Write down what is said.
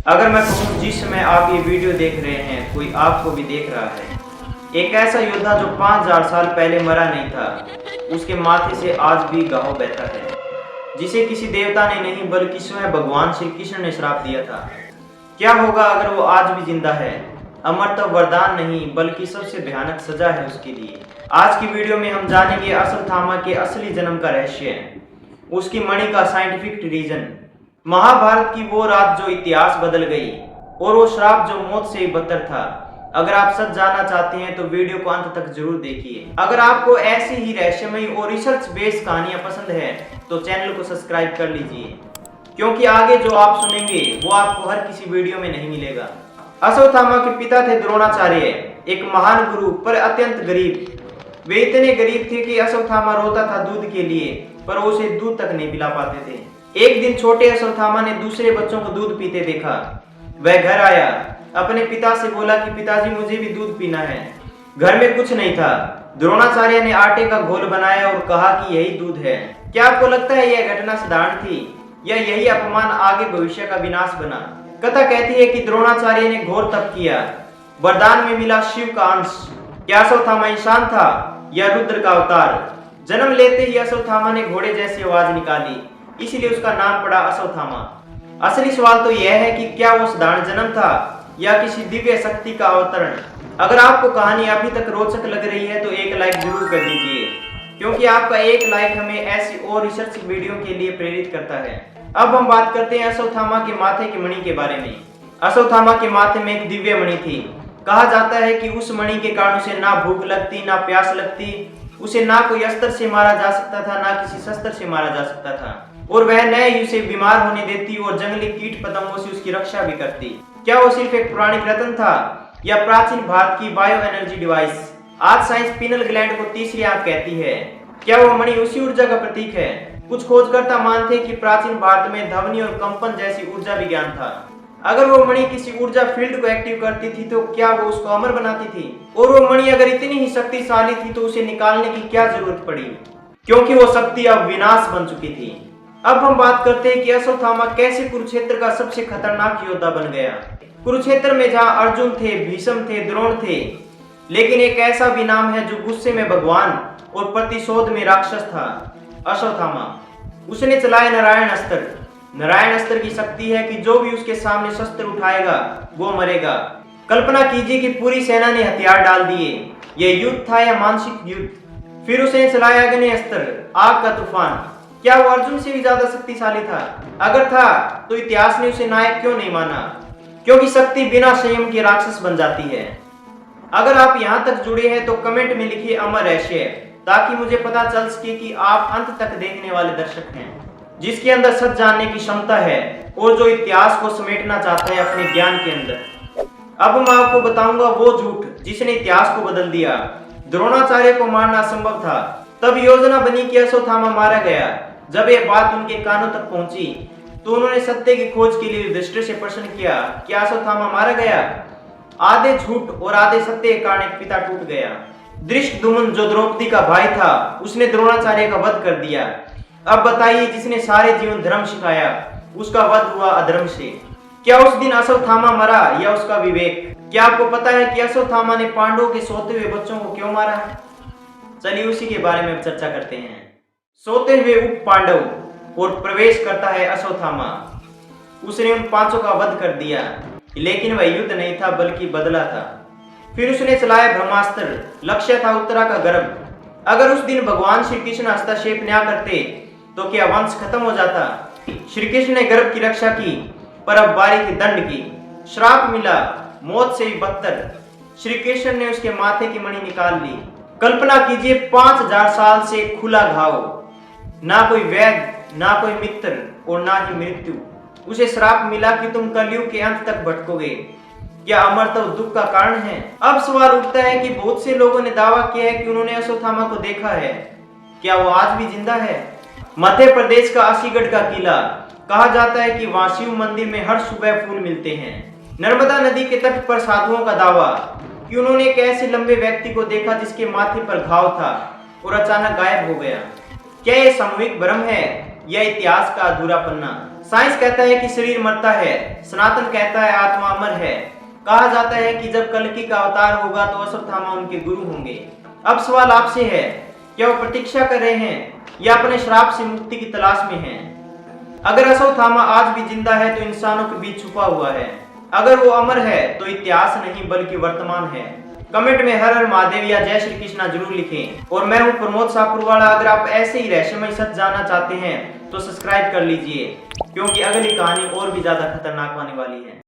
अगर मैं कहूँ जिस समय आप ये वीडियो देख रहे हैं कोई आपको भी देख रहा है, एक ऐसा योद्धा जो 5000 साल पहले मरा नहीं था, उसके माथे से आज भी घाव बहता है, जिसे किसी देवता ने नहीं बल्कि स्वयं भगवान श्री कृष्ण ने श्राप दिया था। क्या होगा अगर वो आज भी जिंदा है? अमरत्व वरदान नहीं बल्कि सबसे भयानक सजा है उसके लिए। आज की वीडियो में हम जानेंगे अश्वत्थामा के असली जन्म का रहस्य, उसकी मणि का साइंटिफिक रीजन, महाभारत की वो रात जो इतिहास बदल गई और वो श्राप जो मौत से भी बदतर था। अगर आप सच जानना चाहते हैं तो वीडियो को अंत तक जरूर देखिए। अगर आपको ऐसी ही रहस्यमयी और रिसर्च बेस्ड कहानियां पसंद है तो चैनल को सब्सक्राइब कर लीजिए, क्योंकि आगे जो आप सुनेंगे वो आपको हर किसी वीडियो में नहीं मिलेगा। अश्वत्थामा के पिता थे द्रोणाचार्य, एक महान गुरु पर अत्यंत गरीब। वे इतने गरीब थे कि अश्वत्थामा रोता था दूध के लिए, पर वो उसे दूध तक नहीं पिला पाते थे। एक दिन छोटे अश्वत्थामा ने दूसरे बच्चों को दूध पीते देखा। वह घर आया, अपने पिता से बोला कि पिताजी मुझे भी दूध पीना है। घर में कुछ नहीं था। द्रोणाचार्य ने आटे का घोल बनाया और कहा कि यही दूध है। क्या आपको लगता है यह घटना साधारण थी या यही अपमान आगे भविष्य का विनाश बना? कथा कहती है कि द्रोणाचार्य ने घोर तप किया, वरदान में मिला शिव का अंश। क्या अश्वत्थामा इंसान था या रुद्र का अवतार? जन्म लेते ही अश्वत्थामा ने घोड़े जैसी आवाज निकाली, इसलिए उसका नाम पड़ा अश्वत्थामा। असली सवाल तो यह है कि क्या वो साधारण जन्म था या किसी दिव्य शक्ति का अवतरण? अगर आपको कहानी अभी तक रोचक लग रही है तो एक लाइक जरूर कर दीजिए, क्योंकि आपका एक लाइक हमें ऐसी और रिसर्च वीडियो के लिए प्रेरित करता है। अब हम बात करते हैं अश्वत्थामा के माथे की मणि के बारे में। अश्वत्थामा के माथे में एक दिव्य मणि थी। कहा जाता है कि उस मणि के कारण उसे ना भूख लगती ना प्यास लगती, उसे ना कोई अस्त्र से मारा जा सकता था ना किसी शस्त्र से मारा जा सकता था, और वह न ही उसे बीमार होने देती और जंगली कीट पतंगों से उसकी रक्षा भी करती। क्या वो सिर्फ एक पौराणिक रत्न था या प्राचीन भारत की बायो एनर्जी डिवाइस? आज साइंस पिनल ग्लैंड को तीसरी आंख कहती है। क्या वो मणि उसी ऊर्जा का प्रतीक है? कुछ खोजकर्ता मानते हैं कि प्राचीन भारत में ध्वनि और कंपन जैसी ऊर्जा विज्ञान था। अगर वो मणि किसी ऊर्जा फील्ड को एक्टिव करती थी तो क्या वो उसको अमर बनाती थी? और वो मणि अगर इतनी ही शक्तिशाली थी तो उसे निकालने की क्या जरूरत पड़ी, क्योंकि वो शक्ति अब विनाश बन चुकी थी। अब हम बात करते हैं कि अश्वत्थामा कैसे कुरुक्षेत्र का सबसे खतरनाक योद्धा बन गया। कुरुक्षेत्र में जहां अर्जुन थे, भीष्म थे, द्रोण थे, लेकिन एक ऐसा भी नाम है जो गुस्से में भगवान और प्रतिशोध में राक्षस था, अश्वत्थामा। उसने चलाया नारायण अस्त्र। नारायण अस्त्र की शक्ति है कि जो भी उसके सामने शस्त्र उठाएगा वो मरेगा। कल्पना कीजिए कि पूरी सेना ने हथियार डाल दिए। यह युद्ध था या मानसिक युद्ध? फिर उसने चलाया अग्नि अस्त्र, आग का तूफान। क्या वो अर्जुन से भी ज्यादा शक्तिशाली था? अगर था तो इतिहास ने उसे नायक क्यों नहीं माना? क्योंकि शक्ति बिना संयम के राक्षस बन जाती है। अगर आप यहाँ तक जुड़े हैं तो कमेंट में लिखिए अमर रहस्य, ताकि मुझे पता चल सके कि आप अंत तक देखने वाले दर्शक हैं, जिसके अंदर सच जानने की क्षमता है और जो इतिहास को समेटना चाहता है अपने ज्ञान के अंदर। अब मैं आपको बताऊंगा वो झूठ जिसने इतिहास को बदल दिया। द्रोणाचार्य को मारना असंभव था, तब योजना बनी कि अश्वत्थामा मारा गया। जब यह बात उनके कानों तक पहुंची तो उन्होंने सत्य की खोज के लिए युधिष्ठिर से प्रश्न किया, क्या अश्वत्थामा मारा गया? आधे झूठ और आधे सत्य के कारण एक पिता टूट गया। धृष्टद्युम्न जो द्रौपदी का भाई था, उसने द्रोणाचार्य का वध कर दिया। अब बताइए, जिसने सारे जीवन धर्म सिखाया उसका वध हुआ अधर्म से। क्या उस दिन अश्वत्थामा मरा या उसका विवेक? क्या आपको पता है कि अश्वत्थामा ने पांडवों के सोते हुए बच्चों को क्यों मारा? चलिए उसी के बारे में चर्चा करते हैं। सोते हुए उप पांडव और प्रवेश करता है अश्वत्थामा। उसने उन पांचों का वध कर दिया, लेकिन वह युद्ध नहीं था बल्कि बदला था। फिर उसने चलाया ब्रह्मास्त्र, लक्ष्य था उत्तरा का गर्भ। अगर उस दिन भगवान श्री कृष्ण हस्तक्षेप न करते तो क्या वंश खत्म हो जाता? श्री कृष्ण ने गर्भ की रक्षा की, पर अब बारी थी दंड की। श्राप मिला, मौत से भी बदतर। श्री कृष्ण ने उसके माथे की मणि निकाल ली। कल्पना कीजिए, 5000 साल से खुला घाव, ना कोई वैद्य ना कोई मित्र और ना ही मृत्यु। उसे श्राप मिला कि तुम कलयुग के अंत तक भटकोगे। क्या अमरत्व दुख का कारण है? अब सवाल उठता है कि बहुत से लोगों ने दावा किया है कि उन्होंने अश्वत्थामा को देखा है। क्या वो आज भी जिंदा है? मध्य प्रदेश का असीगढ़ का किला, कहा जाता है कि वहां शिव मंदिर में हर सुबह फूल मिलते हैं। नर्मदा नदी के तट पर साधुओं का दावा कि उन्होंने एक ऐसे लंबे व्यक्ति को देखा जिसके माथे पर घाव था और अचानक गायब हो गया। क्या यह सामूहिक भ्रम है या इतिहास का अधूरा पन्ना? साइंस कहता है कि शरीर मरता है, सनातन कहता है आत्मा अमर है। कहा जाता है कि जब कल्कि का अवतार होगा तो अश्वत्थामा उनके गुरु होंगे। अब सवाल आपसे है, क्या वो प्रतीक्षा कर रहे हैं या अपने श्राप से मुक्ति की तलाश में हैं? अगर अश्वत्थामा आज भी जिंदा है तो इंसानों के बीच छुपा हुआ है। अगर वो अमर है तो इतिहास नहीं बल्कि वर्तमान है। कमेंट में हर हर महादेव या जय श्री कृष्णा जरूर लिखें। और मैं हूं प्रमोद शाहपुरवाला। अगर आप ऐसे ही रहस्यमय सच जानना चाहते हैं तो सब्सक्राइब कर लीजिए, क्योंकि अगली कहानी और भी ज्यादा खतरनाक होने वाली है।